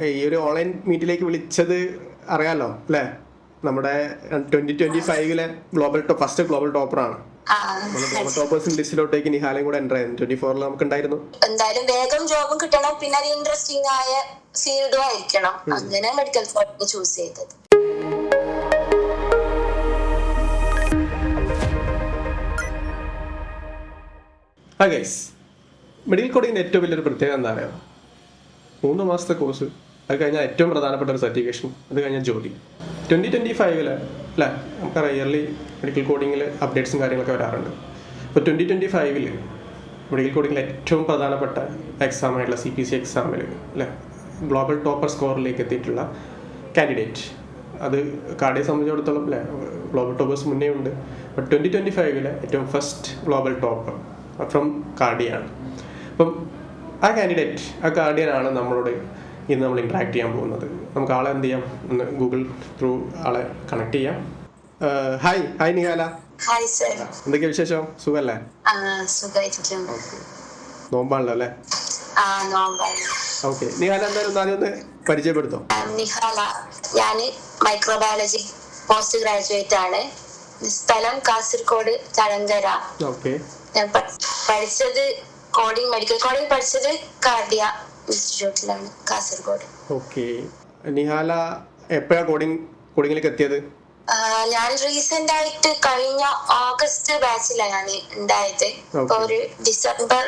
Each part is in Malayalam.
ഈ ഒരു ഓൺലൈൻ മീറ്റിലേക്ക് വിളിച്ചത് അറിയാലോ അല്ലേ? നമ്മുടെ 2025 ഫസ്റ്റ് ഗ്ലോബൽ ടോപ്പറാണ്. ഗ്ലോബൽ ടോപ്പേഴ്സിന്റെ ലിസ്റ്റിലോട്ടേക്ക് നിഹാലയും കൂടെ എൻ്റർ ആയിരുന്നു. 24 നമുക്ക് ഉണ്ടായിരുന്നു. എന്തായാലും വേഗം ജോബും കിട്ടണം, പിന്നെ അത് ഇൻട്രസ്റ്റിംഗ് ആയ ഫീൽഡും ആയിരിക്കണം. അങ്ങനെ മെഡിക്കൽ കോഡിംഗ് ചൂസ് ചെയ്തത്. മെഡിക്കൽ കോഡിങ്ങിന്റെ ഏറ്റവും വലിയൊരു പ്രത്യേകത എന്താ പറയുക? 3 മാസത്തെ കോഴ്സ്, അത് കഴിഞ്ഞാൽ ഏറ്റവും പ്രധാനപ്പെട്ട ഒരു സർട്ടിഫിക്കേഷൻ, അത് കഴിഞ്ഞാൽ ജോലി. 2025 അല്ലേ, നമുക്കറിയാം ഇയർലി മെഡിക്കൽ കോഡിങ്ങിൽ അപ്ഡേറ്റ്സും കാര്യങ്ങളൊക്കെ വരാറുണ്ട്. അപ്പോൾ 2025 മെഡിക്കൽ കോഡിങ്ങിൽ ഏറ്റവും പ്രധാനപ്പെട്ട എക്സാമായിട്ടുള്ള CPC എക്സാമിൽ അല്ലേ ഗ്ലോബൽ ടോപ്പർ സ്കോറിലേക്ക് എത്തിയിട്ടുള്ള കാൻഡിഡേറ്റ്, അത് കാർഡിയെ സംബന്ധിച്ചിടത്തോളം അല്ലേ ഗ്ലോബൽ ടോപ്പേഴ്സ് മുന്നേ ഉണ്ട്. ബട്ട് 2025 ഏറ്റവും ഫസ്റ്റ് ഗ്ലോബൽ ടോപ്പർ ഫ്രം കാർഡിയാണ്. അപ്പം ആ കാൻഡിഡേറ്റ്, ആ കാർഡിയനാണ് നമ്മളോട് ഇന്ന് നമ്മൾ ഇൻട്രാക്ട് ചെയ്യാൻ പോകുന്നത്. നമുക്ക് ആളെ എന്ത് ചെയ്യാം, ഒന്ന് ഗൂഗിൾ ത്രൂ ആളെ കണക്ട് ചെയ്യാം. ഹായ് നിഹാല. Hi sir. എന്തൊക്കെയാ വിശേഷം? സുഖല്ലേ? നോമ്പാണല്ലോ അല്ലേ? ഓക്കെ, നിഹാല എന്തായാലും ആദ്യം ഒന്ന് പരിചയപ്പെടുത്തോ. നിഹാല, ഞാൻ മൈക്രോബയോളജി പോസ്റ്റ് ഗ്രാജുവേറ്റ് ആണ്. സ്ഥലം കാസർഗോഡ് തഴങ്കര. ഓക്കെ. ഞാൻ പഠിച്ചത് മെഡിക്കൽ കോഡിംഗ് പഠിച്ചത് കാർഡിയ ഇൻസ്റ്റിറ്റ്യൂട്ടിലാണ്, കാസർഗോഡ്. ഓക്കെ. നിഹാല എപ്പോഴാ കോഡിങ്ങിലേക്ക് എത്തിയത്? ഞാൻ റീസെന്റ് ആയിട്ട് കഴിഞ്ഞ ഓഗസ്റ്റ് ബാച്ചിലാണ് ഉണ്ടായത്. ഇപ്പൊ ഒരു ഡിസംബർ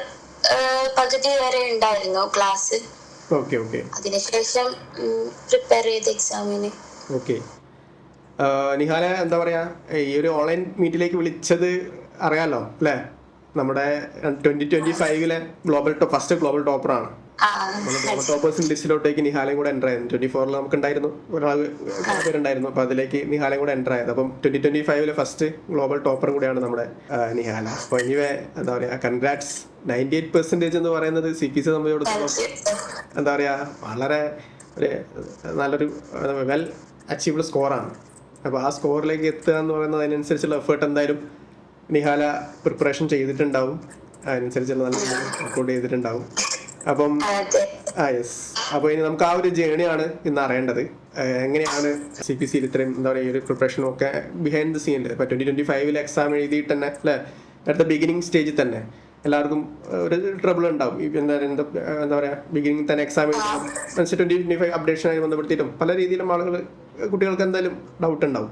പകുതി വരെ ഉണ്ടായിരുന്നു ക്ലാസ്. അതിനുശേഷം പ്രിപ്പയർ ചെയ്ത എക്സാമിന്. ഓക്കെ. നിഹാല എന്താ പറയാ, ഈ ഒരു ഓൺലൈൻ മീറ്റിലേക്ക് വിളിച്ചത് അറിയാലോ അല്ലേ? നമ്മുടെ 2025 ഫസ്റ്റ് ഗ്ലോബൽ ടോപ്പറാണ്. ഗ്ലോബൽ ടോപ്പേഴ്സിന്റെ ലിസ്റ്റിലോട്ടേക്ക് നിഹാലയും കൂടെ എൻ്റർ ആയിരുന്നു. 24 നമുക്ക് ഉണ്ടായിരുന്നു, പേരുണ്ടായിരുന്നു. അപ്പോൾ അതിലേക്ക് നിഹാലയും കൂടെ എൻ്റർ ആയത്. അപ്പം 2025 ഫസ്റ്റ് ഗ്ലോബൽ ടോപ്പറും കൂടെയാണ് നമ്മുടെ നിഹാല. അപ്പോൾ എനിവേ എന്താ പറയുക, കൺഗ്രാറ്റ്സ്. 98% എന്ന് പറയുന്നത് CPC സംബന്ധിച്ചിടത്തോളം എന്താ പറയുക, വളരെ ഒരു നല്ലൊരു വെൽ അച്ചീവ്ഡ് സ്കോറാണ്. അപ്പോൾ ആ സ്കോറിലേക്ക് എത്തുക എന്ന് പറയുന്നത് അതിനനുസരിച്ചുള്ള എഫേർട്ട് എന്തായാലും നിഹാല പ്രിപ്പറേഷൻ ചെയ്തിട്ടുണ്ടാവും, അതിനനുസരിച്ചുള്ള നല്ല റെക്കോർഡ് ചെയ്തിട്ടുണ്ടാവും. അപ്പം യെസ്, അപ്പോൾ ഇനി നമുക്ക് ആ ഒരു ജേണിയാണ് ഇന്ന് അറിയേണ്ടത്. എങ്ങനെയാണ് CPCയിൽ ഇത്രയും എന്താ പറയുക ഒരു പ്രിപ്പറേഷനും ഒക്കെ ബിഹൈൻഡ് ദ സീനിൽ. ഇപ്പോൾ 2025 എക്സാം എഴുതിയിട്ട് തന്നെ അല്ലേ, അടുത്ത ബിഗിനിങ് സ്റ്റേജിൽ തന്നെ എല്ലാവർക്കും ഒരു ട്രബിൾ ഉണ്ടാവും. എന്താ പറയുക, ബിഗിനിങ് തന്നെ എക്സാം എഴുതണം, 2025 അപ്ഡേഷനായി ബന്ധപ്പെടുത്തിയിട്ടും പല രീതിയിലും കുട്ടികൾക്ക് എന്തായാലും ഡൗട്ട് ഉണ്ടാവും.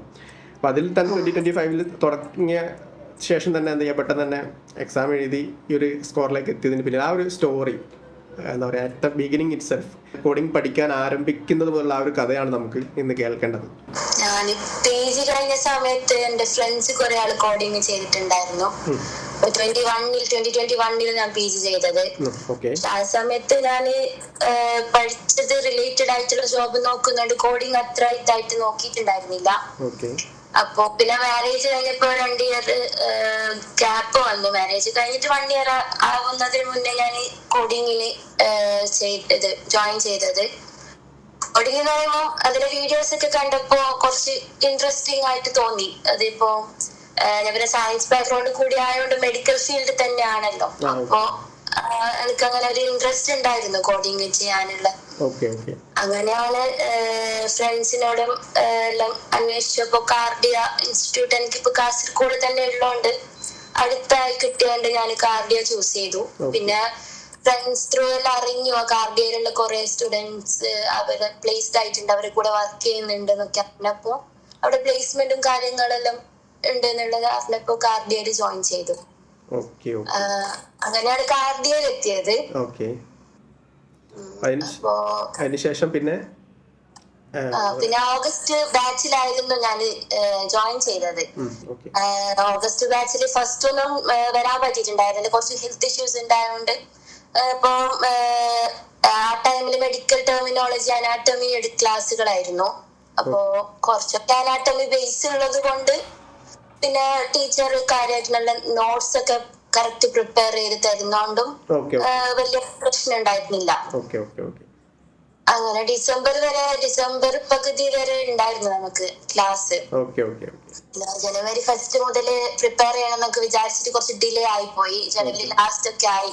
അപ്പോൾ അതിൽ തന്നെ 2025 തുടങ്ങിയ ശേഷം തന്നെ എന്ത് ചെയ്യുക, പെട്ടെന്ന് തന്നെ എക്സാം എഴുതി ഈ ഒരു സ്കോറിലേക്ക് എത്തിയതിന് പിന്നെ ആ ഒരു സ്റ്റോറി എന്താ പറയുക, at the beginning it self, coding പഠിക്കാൻ ആരംഭിക്കുന്നത് മുതലുള്ള ആ ഒരു കഥയാണ് നമുക്ക് ഇന്ന് കേൾക്കേണ്ടത്. ഞാൻ PG കഴിഞ്ഞ സമയത്ത് എന്റെ ഫ്രണ്ട്സ് കുറെ ആൾ കോഡിംഗ് ചെയ്തിട്ടുണ്ടായിരുന്നു. 2021 ഞാൻ PG ചെയ്തത്. ആ സമയത്ത് ഞാൻ പഠിച്ചത് റിലേറ്റഡ് ആയിട്ടുള്ള ജോബ് നോക്കുന്നുണ്ട്, കോഡിംഗ് അത്ര ഇതായിട്ട് നോക്കിയിട്ടുണ്ടായിരുന്നില്ല. അപ്പൊ പിന്നെ മാരേജ് കഴിഞ്ഞപ്പോ 2 ഇയർ ഗ്യാപ്പ് വന്നു. മാരേജ് കഴിഞ്ഞിട്ട് 1 ഇയർ ആവുന്നതിന് മുന്നേ ഞാൻ കോഡിങ്ങിന് ജോയിൻ ചെയ്തത്. കോഡിങ് എന്ന് പറയുമ്പോൾ അതിലെ വീഡിയോസ് ഒക്കെ കണ്ടപ്പോ കുറച്ച് ഇൻട്രസ്റ്റിംഗ് ആയിട്ട് തോന്നി. അതിപ്പോ ഞാൻ സയൻസ് ബാക്ക്ഗ്രൗണ്ട് കൂടി ആയതുകൊണ്ട് മെഡിക്കൽ ഫീൽഡ് തന്നെയാണല്ലോ. അപ്പോ എനിക്ക് അങ്ങനെ ഒരു ഇൻട്രസ്റ്റ് ഉണ്ടായിരുന്നു കോഡിങ് ചെയ്യാനുള്ള. അങ്ങനെയാണ് ഫ്രണ്ട്സിനോടും എല്ലാം അന്വേഷിച്ചപ്പോ കാർഡിയ ഇൻസ്റ്റിറ്റ്യൂട്ട് എനിക്കിപ്പോ കാസർഗോഡ് തന്നെ ഉള്ളതുകൊണ്ട് അടുത്തായി കിട്ടിയോണ്ട് ഞാൻ കാർഡിയ ചൂസ് ചെയ്തു. പിന്നെ ഫ്രണ്ട്സ് ത്രൂ എല്ലാം അറിഞ്ഞു കാർഡിയയിലുള്ള കുറെ സ്റ്റുഡൻസ് അവര് പ്ലേസ്ഡ് ആയിട്ടുണ്ട്, അവരെ കൂടെ വർക്ക് ചെയ്യുന്നുണ്ട് എന്നൊക്കെ അറിഞ്ഞപ്പോ അവിടെ പ്ലേസ്മെന്റും കാര്യങ്ങളെല്ലാം ഉണ്ട് എന്നുള്ളത് അറിഞ്ഞപ്പോ കാർഡിയയിൽ ജോയിൻ ചെയ്തു. അങ്ങനെയാണ് കാർഡിയയിൽ എത്തിയത്. അതിനുശേഷം പിന്നെ ഓഗസ്റ്റ് ബാച്ചിലായിരുന്നു ഞാൻ ജോയിൻ ചെയ്തത്. ഓഗസ്റ്റ് ബാച്ചിൽ ഫസ്റ്റ് ഒന്നും വരാൻ പറ്റിയിട്ടുണ്ടായിരുന്നില്ല, കുറച്ച് ഹെൽത്ത് ഇഷ്യൂസ് ഉണ്ടായതുകൊണ്ട്. ഇപ്പൊ ആ ടൈമിൽ മെഡിക്കൽ ടെർമിനോളജി അനാട്ടമി ക്ലാസ്സുകളായിരുന്നു. അപ്പോ കുറച്ചൊക്കെ അനാട്ടമി ബേസ് ഉള്ളത് കൊണ്ട് പിന്നെ ടീച്ചർ കാര്യമായിട്ടുള്ള നോട്ട്സ് ഒക്കെ കറക്റ്റ് പ്രിപ്പയർ ചെയ്ത് തരുന്നോണ്ടും വലിയ പ്രശ്നം ഉണ്ടായിരുന്നില്ല. അങ്ങനെ ഡിസംബർ പകുതി വരെ ഉണ്ടായിരുന്നു നമുക്ക് ക്ലാസ്. ജനുവരി 1 മുതൽ പ്രിപ്പയർ ചെയ്യണം എന്നൊക്കെ വിചാരിച്ചിട്ട് കുറച്ച് ഡിലേ ആയിപ്പോയി. ജനുവരി ലാസ്റ്റ് ഒക്കെ ആയി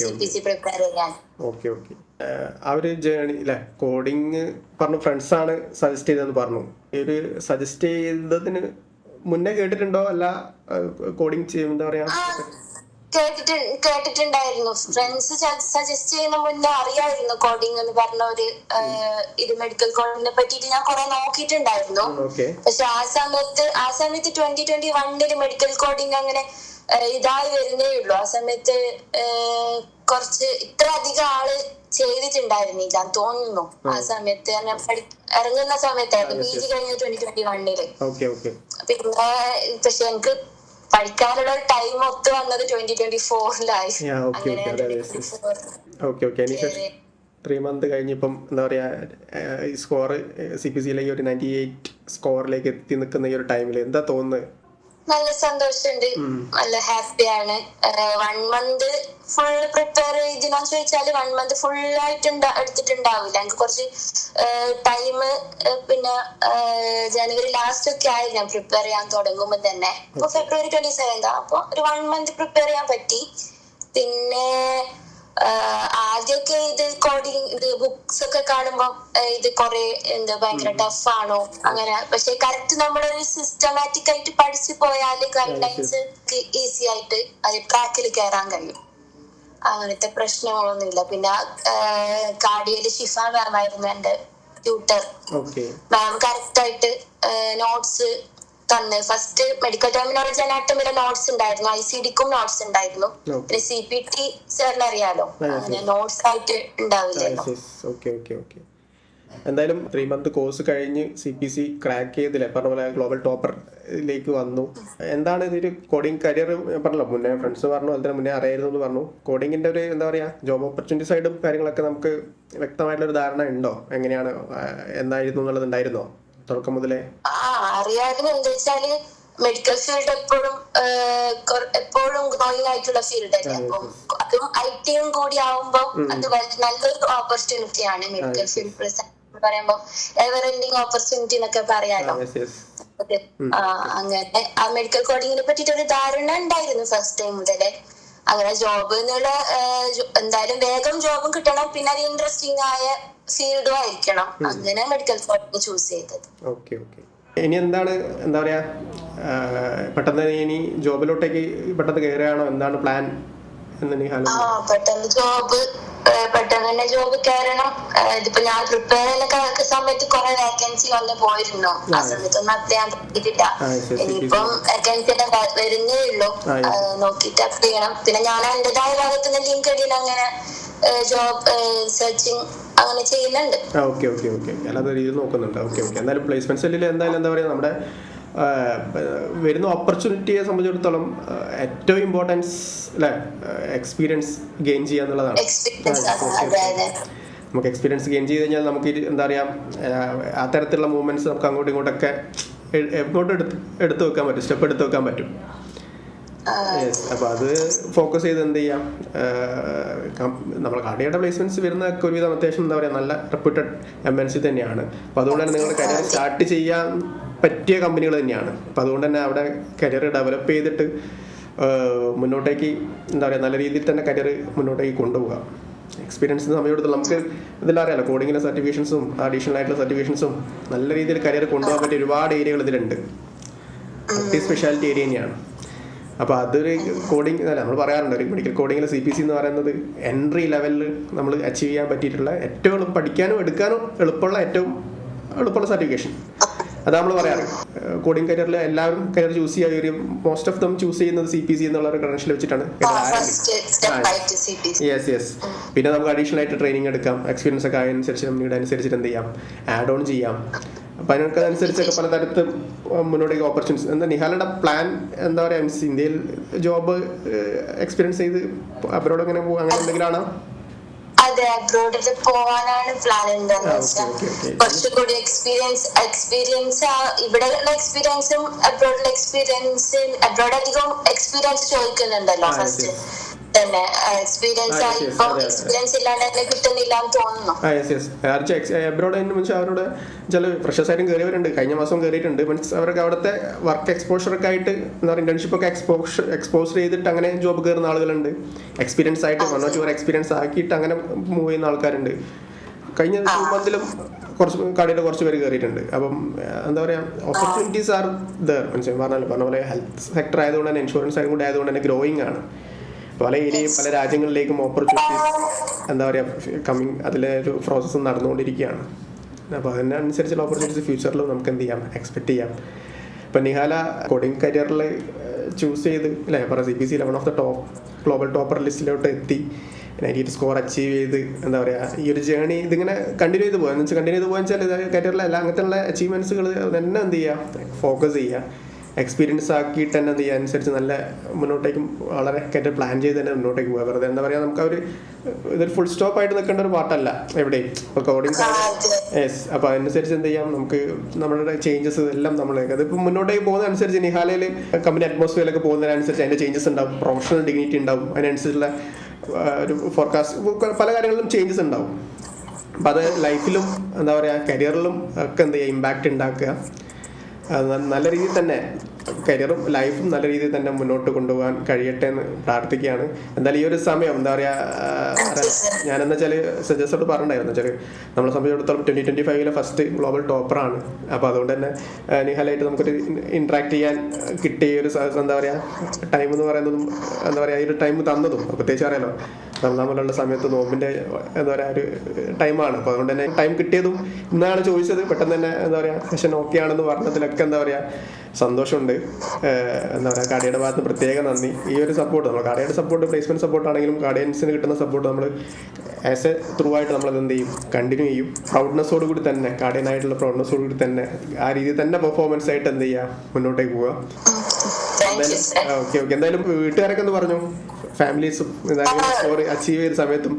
CPC പ്രിപ്പയർ ചെയ്യാൻ. ആ ഒരു ജേണി അല്ലെ, കോഡിങ് പറഞ്ഞു ഫ്രണ്ട്സാണ് സജസ്റ്റ് ചെയ്തതെന്ന് പറഞ്ഞു. ഈ ഒരു സജസ്റ്റ് ചെയ്തതിന് മുന്നേ കേട്ടിട്ടുണ്ടോ? അല്ല കോഡിങ് ചെയ്യും എന്താ പറയാ, കേട്ടിട്ടുണ്ടായിരുന്നു. ഫ്രണ്ട്സ് സജസ്റ്റ് ചെയ്യുന്ന മുന്നേ അറിയായിരുന്നു കോഡിംഗ് എന്ന് പറഞ്ഞ ഒരു ഇത് മെഡിക്കൽ കോഡിങ്ങിനെ പറ്റിയിട്ട് ഞാൻ കുറെ നോക്കിയിട്ടുണ്ടായിരുന്നു. പക്ഷെ ആ സമയത്ത് 2021 മെഡിക്കൽ കോഡിങ് അങ്ങനെ ഇതായി വരുന്നേ ഉള്ളൂ. ആ സമയത്ത് കുറച്ച് ഇത്ര അധികം ആള് ചെയ്തിട്ടുണ്ടായിരുന്നില്ല തോന്നുന്നു. ആ സമയത്ത് ഇറങ്ങുന്ന സമയത്തായിരുന്നു PG കഴിഞ്ഞ 2021. പിന്നെ പക്ഷെ എനിക്ക് പഠിക്കാനുള്ള ഒരു ടൈം ഒത്തു വന്നത് 2024-ലായി. അങ്ങനെ 3 months കഴിഞ്ഞിപ്പം എന്താ പറയാ, ഈ സ്കോർ CPC-യിലേക്ക് ഒരു 98 സ്കോറിലേക്ക് എത്തി നിൽക്കുന്ന ഈ ഒരു ടൈമിൽ എന്താ തോന്നുന്നത്? നല്ല സന്തോഷമുണ്ട്, നല്ല ഹാപ്പിയാണ്. 1 month ഫുൾ പ്രിപ്പയർ ചെയ്തെന്ന് ചോദിച്ചാല് 1 month ഫുൾ ആയിട്ട് എടുത്തിട്ടുണ്ടാവില്ല. എനിക്ക് കുറച്ച് ടൈം പിന്നെ ജനുവരി ലാസ്റ്റ് ഒക്കെ ആയി ഞാൻ പ്രിപ്പയർ ചെയ്യാൻ തുടങ്ങുമ്പോ തന്നെ. ഇപ്പൊ February 27 അപ്പൊ ഒരു 1 month പ്രിപ്പയർ ചെയ്യാൻ പറ്റി. പിന്നെ ആദ്യമൊക്കെ ഇത് കോഡിങ് ഇത് ബുക്സ് ഒക്കെ കാണുമ്പോ ഇത് കുറെ എന്താ ഭയങ്കര ടഫ് ആണോ അങ്ങനെ. പക്ഷെ കറക്റ്റ് നമ്മളൊരു സിസ്റ്റമാറ്റിക് ആയിട്ട് പഠിച്ചു പോയാല് ഗൈഡ് ലൈൻസ് ഈസി ആയിട്ട് അത് ട്രാക്കിൽ കയറാൻ കഴിയും. അങ്ങനത്തെ പ്രശ്നങ്ങളൊന്നുമില്ല. പിന്നെ കാർഡിയയില് ഷിഫ മാം ആയിരുന്നു എന്റെ ട്യൂട്ടർ. മാം കറക്റ്റ് ആയിട്ട് നോട്ട്സ് തന്നെ. ഫസ്റ്റ് മെഡിക്കൽ ടെർമിനോളജി അനാട്ടമിയുടെ നോട്ട്സ് ഉണ്ടായിരുന്നു, ICDക്കും നോട്ട്സ് ഉണ്ടായിരുന്നു. പിന്നെ CPT സാറിന് അറിയാലോ, അങ്ങനെ നോട്ട്സ് ആയിട്ട് ഉണ്ടാവില്ലല്ലോ. എന്തായാലും 3 month കോഴ്സ് കഴിഞ്ഞ് CPC ക്രാക്ക് ചെയ്തില്ലേ, പറഞ്ഞ പോലെ ഗ്ലോബൽ ടോപ്പറിലേക്ക് വന്നു. എന്താണ് ഇതൊരു കോഡിങ് കരിയർ പറഞ്ഞല്ലോ, മുന്നേ ഫ്രണ്ട്സ് പറഞ്ഞു, അതിന് മുന്നേ അറിയായിരുന്നു എന്ന് പറഞ്ഞു. കോഡിങ്ങിന്റെ ഒരു എന്താ പറയാ ജോബ് ഓപ്പർച്യൂണിറ്റി സൈഡും കാര്യങ്ങളൊക്കെ നമുക്ക് വ്യക്തമായിട്ടുള്ളൊരു ധാരണ ഉണ്ടോ? എങ്ങനെയാണ്, എന്തായിരുന്നു എന്നുള്ളത് ഉണ്ടായിരുന്നോ തുടക്കം മുതലേ? അറിയായിരുന്നു. എന്താ വെച്ചാല് മെഡിക്കൽ ഫീൽഡ് എപ്പോഴും ഗ്രോയിങ് ആയിട്ടുള്ള ഫീൽഡ് അല്ലേ. അപ്പം അതും IT-യും കൂടി ആവുമ്പോ അത് നല്ലൊരു ഓപ്പർച്യൂണിറ്റിയാണ്. മെഡിക്കൽ ഫീൽഡ് പറയുമ്പോ എവർ എൻഡിങ് ഓപ്പർച്യൂണിറ്റി എന്നൊക്കെ പറയാലോ. അങ്ങനെ ആ മെഡിക്കൽ കോഡിങ്ങിനെ പറ്റിയിട്ട് ഒരു ധാരണ ഉണ്ടായിരുന്നു ഫസ്റ്റ് ടൈം മുതലേ. അങ്ങനെ ജോബ് എന്നുള്ള എന്തായാലും വേഗം ജോബും കിട്ടണം, പിന്നെ അത് ഇൻട്രസ്റ്റിംഗ് ആയ ഫീൽഡും ആയിരിക്കണം. അങ്ങനെ മെഡിക്കൽ കോഡിങ് ചൂസ് ചെയ്തത്. ഇനി എന്താണ് എന്താ പറയാ, പെട്ടെന്ന് ഇനി ജോബിലോട്ടേക്ക് പെട്ടെന്ന് കയറുകയാണോ? എന്താണ് പ്ലാൻ? പെട്ടെന്ന് തന്നെ ജോബ് കയറണം. ഇതിപ്പോ ഞാൻ പ്രിപ്പയർ ചെയ്യുന്ന സമയത്ത് കുറെ വേക്കൻസി വന്ന് പോയിരുന്നു. ആ സമയത്തൊന്നും അപ്ലൈ പറ്റിയിട്ടില്ല. ഇനിയിപ്പം വേക്കൻസി വരുന്നേ ഉള്ളൂ, നോക്കിയിട്ട് അപ്ലൈ ചെയ്യണം. പിന്നെ ഞാൻ എന്റേതായ ഭാഗത്തുനിന്ന് LinkedIn അങ്ങനെ ജോബ് സെർച്ചിങ് അങ്ങനെ ചെയ്യുന്നുണ്ട്. അല്ലാതെ രീതിയിൽ നോക്കുന്നുണ്ട്. എന്തായാലും പ്ലേസ്മെന്റ് സെല്ലിൽ എന്തായാലും എന്താ പറയാ, നമ്മുടെ വരുന്ന ഓപ്പർച്യൂണിറ്റിയെ സംബന്ധിച്ചിടത്തോളം ഏറ്റവും ഇമ്പോർട്ടൻസ് അല്ലെ എക്സ്പീരിയൻസ് ഗെയിൻ ചെയ്യുക എന്നുള്ളതാണ്. നമുക്ക് എക്സ്പീരിയൻസ് ഗെയിൻ ചെയ്ത് കഴിഞ്ഞാൽ നമുക്ക് എന്താ പറയാ, ആ തരത്തിലുള്ള മൂവ്മെന്റ്സ് നമുക്ക് അങ്ങോട്ടും ഇങ്ങോട്ടൊക്കെ എടുത്തു വെക്കാൻ പറ്റും, സ്റ്റെപ്പ് എടുത്തു വെക്കാൻ പറ്റും. അപ്പൊ അത് ഫോക്കസ് ചെയ്ത് എന്ത് ചെയ്യാം, നമ്മൾ കാർഡിയയുടെ പ്ലേസ്മെന്റ്സ് വരുന്നതൊക്കെ ഒരുവിധം അത്യാവശ്യം എന്താ പറയാ നല്ല റെപ്യൂട്ടഡ് MNC തന്നെയാണ്. അപ്പൊ അതുകൊണ്ട് തന്നെ നിങ്ങൾ കരിയർ സ്റ്റാർട്ട് ചെയ്യാൻ പറ്റിയ കമ്പനികൾ തന്നെയാണ്. അപ്പം അതുകൊണ്ട് തന്നെ അവിടെ കരിയർ ഡെവലപ്പ് ചെയ്തിട്ട് മുന്നോട്ടേക്ക് എന്താ പറയുക നല്ല രീതിയിൽ തന്നെ കരിയർ മുന്നോട്ടേക്ക് കൊണ്ടുപോകുക. എക്സ്പീരിയൻസ് സമയമെടുത്ത് നമുക്ക് ഇതെല്ലാം അറിയാലോ, കോഡിങ്ങിൻ്റെ സർട്ടിഫിക്കേഷൻസും അഡീഷണൽ ആയിട്ടുള്ള സർട്ടിഫിക്കേഷൻസും നല്ല രീതിയിൽ കരിയർ കൊണ്ടുപോകാൻ പറ്റിയ ഒരുപാട് ഏരിയകൾ ഇതിലുണ്ട്. മൾട്ടി സ്പെഷ്യാലിറ്റി ഏരിയ തന്നെയാണ്. അപ്പോൾ അതൊരു കോഡിങ് അല്ല, നമ്മൾ പറയാറുണ്ട് ഒരു മെഡിക്കൽ കോഡിങ്ങിൽ CPC എന്ന് പറയുന്നത് എൻട്രി ലെവലിൽ നമ്മൾ അച്ചീവ് ചെയ്യാൻ പറ്റിയിട്ടുള്ള ഏറ്റവും പഠിക്കാനും എടുക്കാനും എളുപ്പമുള്ള സർട്ടിഫിക്കേഷൻ. അതാ നമ്മൾ പറയാറ്. കോഡിങ് കരിയറിൽ എല്ലാവരും കരിയർ ചൂസ് ചെയ്യുക, മോസ്റ്റ് ഓഫ് ദം ചൂസ് ചെയ്യുന്നത് CPC എന്നുള്ള ഒരു ക്രെഡൻഷ്യൽ വെച്ചിട്ടാണ്. പിന്നെ നമുക്ക് അഡീഷണൽ ആയിട്ട് ട്രെയിനിങ് എടുക്കാം, എക്സ്പീരിയൻസ് ഒക്കെ അതിനനുസരിച്ച് നമ്മുടെ അനുസരിച്ചിട്ട് എന്ത് ചെയ്യാം, ആഡ് ഓൺ ചെയ്യാം. അപ്പം അതിനനുസരിച്ചൊക്കെ പലതരത്തിൽ മുന്നോട്ടേക്ക് ഓപ്പർച്യൂണിറ്റീസ്. എന്താ നിഹാലയുടെ പ്ലാൻ എന്താ പറയുക, ഇന്ത്യയിൽ ജോബ് എക്സ്പീരിയൻസ് ചെയ്ത് അബ്രോഡ് അങ്ങനെ പോകും, അങ്ങനെ എന്തെങ്കിലും ആണോ? അതെ, അബ്രോഡിൽ പോവാനാണ് പ്ലാൻ. എന്താന്ന് വെച്ചാൽ കുറച്ചുകൂടി എക്സ്പീരിയൻസ് ഇവിടെയുള്ള എക്സ്പീരിയൻസും അബ്രോഡ് അധികം എക്സ്പീരിയൻസ് ചോദിക്കുന്നുണ്ടല്ലോ ഫസ്റ്റ് തന്നെ എക്സ്പീരിയൻസ് ആയിപ്പോ എക്സ്പീരിയൻസ് ഇല്ലാണ്ട് തന്നെ കിട്ടുന്നില്ല എന്ന് തോന്നുന്നു. എബ്രോഡ് മീൻസ് അവരുടെ ചില ഫ്രഷേഴ്സ് ആയിട്ടും കയറിയവരുണ്ട്, കഴിഞ്ഞ മാസം കയറിയിട്ടുണ്ട്. മീൻസ് അവർക്ക് അവിടുത്തെ വർക്ക് എക്സ്പോഷറൊക്കെ ആയിട്ട് എന്താ പറയുക ഇന്റേൺഷിപ്പ് ഒക്കെ എക്സ്പോസ് ചെയ്തിട്ട് അങ്ങനെ ജോബ് കയറുന്ന ആളുകളുണ്ട്. എക്സ്പീരിയൻസ് ആയിട്ട് 1 or 2 എക്സ്പീരിയൻസ് ആക്കിയിട്ട് അങ്ങനെ മൂവ് ചെയ്യുന്ന ആൾക്കാരുണ്ട്. കഴിഞ്ഞ 2 മന്തിലും കടയുടെ കുറച്ച് പേര് കയറിയിട്ടുണ്ട്. അപ്പം എന്താ പറയുക ഓപ്പർച്യൂണിറ്റീസ് ആർ ദർ. മനസ്സിലായി പറഞ്ഞ പോലെ ഹെൽത്ത് സെക്ടർ ആയതുകൊണ്ട് തന്നെ ഇൻഷുറൻസ് ആയതും കൂടെ ആയതുകൊണ്ട് തന്നെ ഗ്രോയിങ് ആണ്. പല ഏരിയയും പല രാജ്യങ്ങളിലേക്കും ഓപ്പർച്യൂണിറ്റീസ് എന്താ പറയുക കമ്മിങ് അതിലെ ഒരു പ്രോസസ്സ് നടന്നുകൊണ്ടിരിക്കുകയാണ്. അപ്പോൾ അതിനനുസരിച്ചുള്ള ഓപ്പർച്യൂണിറ്റീസ് ഫ്യൂച്ചറിലും നമുക്ക് എന്ത് ചെയ്യാം എക്സ്പെക്ട് ചെയ്യാം. ഇപ്പം നിഹാല കോഡിങ് കരിയറിൽ ചൂസ് ചെയ്ത് അല്ലേ പറഞ്ഞ CPC 11 of the top global topper ലിസ്റ്റിലോട്ട് എത്തി 98 സ്കോർ അച്ചീവ് ചെയ്ത് എന്താ പറയുക ഈ ഒരു ജേണി ഇതിങ്ങനെ കണ്ടിന്യൂ ചെയ്ത് പോകുക എന്ന് വെച്ചാൽ കണ്ടിന്യൂ ചെയ്ത് പോകാൻ വെച്ചാൽ കരിയറിലെ അങ്ങനത്തെ അച്ചീവ്മെൻറ്റ്സുകൾ തന്നെ എന്ത് ചെയ്യുക ഫോക്കസ് ചെയ്യുക, എക്സ്പീരിയൻസ് ആക്കിയിട്ട് തന്നെ എന്ത് ചെയ്യുക അനുസരിച്ച് നല്ല മുന്നോട്ടേക്കും വളരെ കരിയർ പ്ലാൻ ചെയ്ത് തന്നെ മുന്നോട്ടേക്ക് പോകുക. വെറുതെ എന്താ പറയുക നമുക്ക് അവർ ഇതൊരു ഫുൾ സ്റ്റോപ്പ് ആയിട്ട് നിൽക്കേണ്ട ഒരു പാട്ടല്ല എവിടെയും. ഇപ്പോൾ കോഡിങ് അപ്പോൾ അതനുസരിച്ച് എന്ത് ചെയ്യാം നമുക്ക് നമ്മുടെ ചേഞ്ചസ് എല്ലാം നമ്മൾ അതിപ്പോൾ മുന്നോട്ടേക്ക് പോകുന്ന അനുസരിച്ച് നിഹാലയിൽ കമ്പനി അറ്റ്മോസ്ഫിയറിലൊക്കെ പോകുന്നതിനനുസരിച്ച് അതിൻ്റെ ചേഞ്ചസ് ഉണ്ടാവും, പ്രൊഫഷണൽ ഡിഗ്നിറ്റി ഉണ്ടാവും, അതിനനുസരിച്ചുള്ള ഒരു ഫോർകാസ്റ്റ് പല കാര്യങ്ങളിലും ചേഞ്ചസ് ഉണ്ടാവും. അപ്പം അത് ലൈഫിലും എന്താ പറയുക കരിയറിലും ഒക്കെ എന്ത് ചെയ്യുക ഇമ്പാക്റ്റ് ഉണ്ടാക്കുക. നല്ല രീതിയിൽ തന്നെ കരിയറും ലൈഫും നല്ല രീതിയിൽ തന്നെ മുന്നോട്ട് കൊണ്ടുപോകാൻ കഴിയട്ടെ എന്ന് പ്രാർത്ഥിക്കുകയാണ്. എന്തായാലും ഈ ഒരു സമയം എന്താ പറയുക ഞാനെന്താ വെച്ചാൽ സജസ്റ്റോട് പറഞ്ഞിട്ടുണ്ടായിരുന്നു വെച്ചാൽ നമ്മളെ സംബന്ധിച്ചിടത്തോളം 2025 ഫസ്റ്റ് ഗ്ലോബൽ ടോപ്പറാണ്. അപ്പോൾ അതുകൊണ്ട് തന്നെ നിഹാലായിട്ട് നമുക്കൊരു ഇൻട്രാക്ട് ചെയ്യാൻ കിട്ടിയ ഒരു എന്താ പറയുക ടൈം എന്ന് പറയുന്നതും എന്താ പറയുക ഈ ഒരു ടൈം തന്നതും പ്രത്യേകിച്ച് അറിയാലോ നമ്മളുള്ള സമയത്ത് നോമ്പിൻ്റെ എന്താ പറയുക ഒരു ടൈമാണ്. അപ്പോൾ അതുകൊണ്ട് തന്നെ ടൈം കിട്ടിയതും ഇന്നാണ് ചോദിച്ചത്. പെട്ടെന്ന് തന്നെ എന്താ പറയുക സെഷൻ ഓക്കെ ആണെന്ന് പറഞ്ഞതിലൊക്കെ എന്താ പറയുക സന്തോഷമുണ്ട്. എന്താ പറയുക കാർഡിയയുടെ ഭാഗത്ത് നിന്ന് പ്രത്യേക നന്ദി. ഈ ഒരു സപ്പോർട്ട് നമ്മൾ കാർഡിയയുടെ സപ്പോർട്ട് പ്ലേസ്മെൻറ്റ് സപ്പോർട്ട് ആണെങ്കിലും കാർഡിയൻസിന് കിട്ടുന്ന സപ്പോർട്ട് നമ്മൾ ആസ് എ ത്രൂ ആയിട്ട് നമ്മളത് എന്ത് ചെയ്യും കണ്ടിന്യൂ ചെയ്യും. പ്രൗഡ്നെസ്സോട് കൂടി തന്നെ കാർഡിയനായിട്ടുള്ള പ്രൗഡ്നെസ്സോട് കൂടി തന്നെ ആ രീതിയിൽ തന്നെ പെർഫോമൻസ് ആയിട്ട് എന്ത് ചെയ്യുക മുന്നോട്ടേക്ക് പോവുക. ഓക്കെ ഓക്കെ എന്തായാലും വീട്ടുകാരൊക്കെ എന്ത് പറഞ്ഞു ഫാമിലീസും സ്കോർ അച്ചീവ് ചെയ്ത സമയത്തും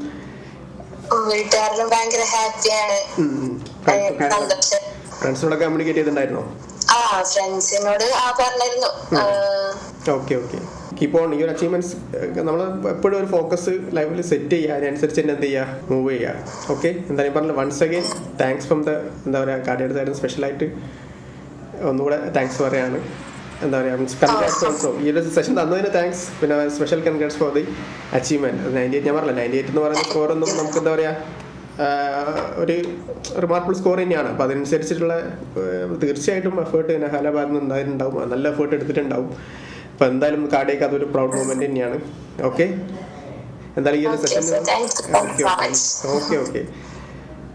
വീട്ടുകാരിലും ഭയങ്കര ഹാപ്പിയാണ്. ഫ്രണ്ട്സിനോടൊക്കെ കമ്മ്യൂണിക്കേറ്റ് ചെയ്തിട്ടുണ്ടായിരുന്നോ? ഫ്രണ്ട്സിനോട് പറഞ്ഞിരുന്നു. Okay okay keep on. ഈ ഒരു അച്ചീവ്മെന്റ്സ് നമ്മൾ എപ്പോഴും ഒരു ഫോക്കസ് ലൈഫിൽ സെറ്റ് ചെയ്യുക, അതിനനുസരിച്ച് തന്നെ എന്ത് ചെയ്യുക മൂവ് ചെയ്യുക. ഓക്കെ എന്തായാലും പറഞ്ഞില്ല once again thanks from the എന്താ പറയുക കാർഡിയയുടെ സൈഡിൽ സ്പെഷ്യലായിട്ട് ഒന്നുകൂടെ താങ്ക്സ് പറയാണ്. എന്താ പറയുക കൺഗ്രാറ്റ്സ് ഓൾസോ ഈ ഒരു സെഷൻ തന്നതിന് താങ്ക്സ്. പിന്നെ special congrats for the achievement. 98 ഞാൻ പറഞ്ഞില്ല 98 എന്ന് പറയുന്ന സ്കോറൊന്നും നമുക്ക് എന്താ പറയുക ഒരു റിമാർക്കബിൾ സ്കോർ തന്നെയാണ്. അപ്പോൾ അതിനനുസരിച്ചിട്ടുള്ള തീർച്ചയായിട്ടും എഫേർട്ട് നിഹാല ഭാഗത്ത് നിന്ന് ഉണ്ടായിട്ടുണ്ടാവും, നല്ല എഫേർട്ട് എടുത്തിട്ടുണ്ടാവും. അപ്പോൾ എന്തായാലും കാർഡിയക്ക് അതൊരു പ്രൗഡ് മൂമെന്റ് തന്നെയാണ്. ഓക്കെ എന്തായാലും ഈ ഒരു session okay okay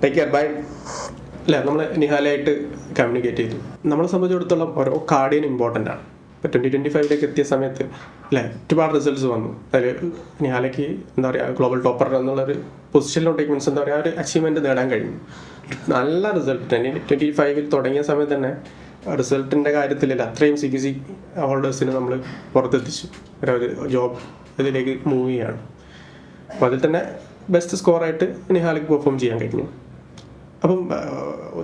take care by. അല്ല നമ്മൾ നിഹാലയായിട്ട് കമ്മ്യൂണിക്കേറ്റ് ചെയ്തു. നമ്മളെ സംബന്ധിച്ചിടത്തോളം ഓരോ കാർഡിയൻ ഇമ്പോർട്ടൻ്റ് ആണ്. ഇപ്പോൾ 2025 എത്തിയ സമയത്ത് അല്ലേ ഒരുപാട് റിസൾട്ട്സ് വന്നു. അതിൽ നിഹാലയ്ക്ക് എന്താ പറയുക ഗ്ലോബൽ ടോപ്പർ എന്നുള്ളൊരു പൊസിഷനിലോട്ടേക്ക് മീൻസ് എന്താ പറയുക ഒരു അച്ചീവ്മെൻറ്റ് നേടാൻ കഴിഞ്ഞു. നല്ല റിസൾട്ട് 2025 തുടങ്ങിയ സമയത്ത് തന്നെ റിസൾട്ടിൻ്റെ കാര്യത്തിലല്ല അത്രയും CPC ഹോൾഡേഴ്സിന് നമ്മൾ പുറത്തെത്തിച്ചു. ഒരു ജോബ് ഇതിലേക്ക് മൂവ് ചെയ്യാണ്. അപ്പോൾ അതിൽ തന്നെ ബെസ്റ്റ് സ്കോറായിട്ട് നിഹാലയ്ക്ക് പെർഫോം ചെയ്യാൻ കഴിഞ്ഞു. അപ്പം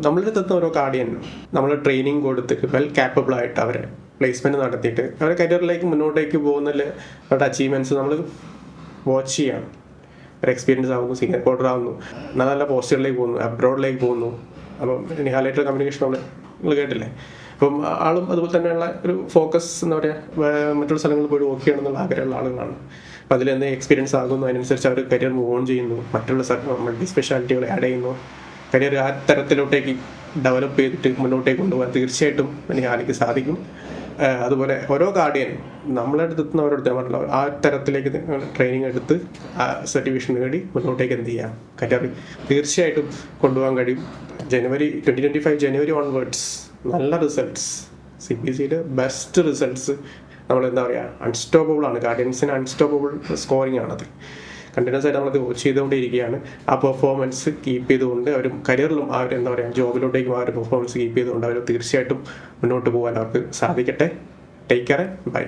നമ്മളുടെ അടുത്ത് ഓരോ കാർഡിയൻ നമ്മൾ ട്രെയിനിങ് കൊടുത്തിട്ട് വെൽ കാപ്പബിൾ ആയിട്ട് അവരെ പ്ലേസ്മെൻറ്റ് നടത്തിയിട്ട് അവരുടെ കരിയറിലേക്ക് മുന്നോട്ടേക്ക് പോകുന്നതിൽ അവരുടെ അച്ചീവ്മെൻറ്റ്സ് നമ്മൾ വാച്ച് ചെയ്യണം. ഒരു എക്സ്പീരിയൻസ് ആവുന്നു, സീനിയർ കോർഡർ ആവുന്നു, നല്ല നല്ല പോസ്റ്റുകളിലേക്ക് പോകുന്നു, അബ്രോഡിലേക്ക് പോകുന്നു. അപ്പം നിഹാലായിട്ട് കമ്മ്യൂണിക്കേഷൻ നമ്മൾ കേട്ടില്ലേ. അപ്പം ആളും അതുപോലെ തന്നെയുള്ള ഒരു ഫോക്കസ് എന്താ പറയുക മറ്റുള്ള സ്ഥലങ്ങളിൽ പോയി വർക്ക് ചെയ്യണം എന്നുള്ള ആഗ്രഹമുള്ള ആളുകളാണ്. അപ്പോൾ അതിലെന്ത് എക്സ്പീരിയൻസ് ആകുന്നു അതിനനുസരിച്ച് അവർ കരിയർ മൂവ് ഓൺ ചെയ്യുന്നു, മറ്റുള്ള മൾട്ടി സ്പെഷ്യാലിറ്റികൾ ആഡ് ചെയ്യുന്നു. കരിയർ ആ തരത്തിലോട്ടേക്ക് ഡെവലപ്പ് ചെയ്തിട്ട് മുന്നോട്ടേക്ക് കൊണ്ടുപോകാൻ തീർച്ചയായിട്ടും നിഹാലയ്ക്ക് സാധിക്കും. അതുപോലെ ഓരോ ഗാർഡിയൻ നമ്മളെ അടുത്ത് ഓരോരുത്തർ പറഞ്ഞല്ലോ ആ തരത്തിലേക്ക് ട്രെയിനിങ് എടുത്ത് ആ സർട്ടിഫിക്കേഷൻ നേടി മുന്നോട്ടേക്ക് എന്ത് ചെയ്യാം കരിയർ തീർച്ചയായിട്ടും കൊണ്ടുപോകാൻ കഴിയും. ജനുവരി 2025 ഓൺവേർഡ്സ് നല്ല റിസൾട്ട്സ് CPCയുടെ ബെസ്റ്റ് റിസൾട്ട്സ് നമ്മൾ എന്താ പറയുക അൺസ്റ്റോപ്പബിൾ ആണ്. ഗാർഡിയൻസിന് അൺസ്റ്റോപ്പബിൾ സ്കോറിംഗ് ആണത്. കണ്ടിന്യൂസ് ആയിട്ട് നമ്മളത് വാച്ച് ചെയ്തുകൊണ്ടിരിക്കുകയാണ്. ആ പെർഫോമൻസ് കീപ്പ് ചെയ്തുകൊണ്ട് അവർ കരിയറിലും ആ ഒരു എന്താ പറയുക ജോബിലോട്ടേക്കും ആ ഒരു പെർഫോമൻസ് കീപ്പ് ചെയ്തുകൊണ്ട് അവർ തീർച്ചയായിട്ടും മുന്നോട്ട് പോകാൻ അവർക്ക് സാധിക്കട്ടെ. Take care, by.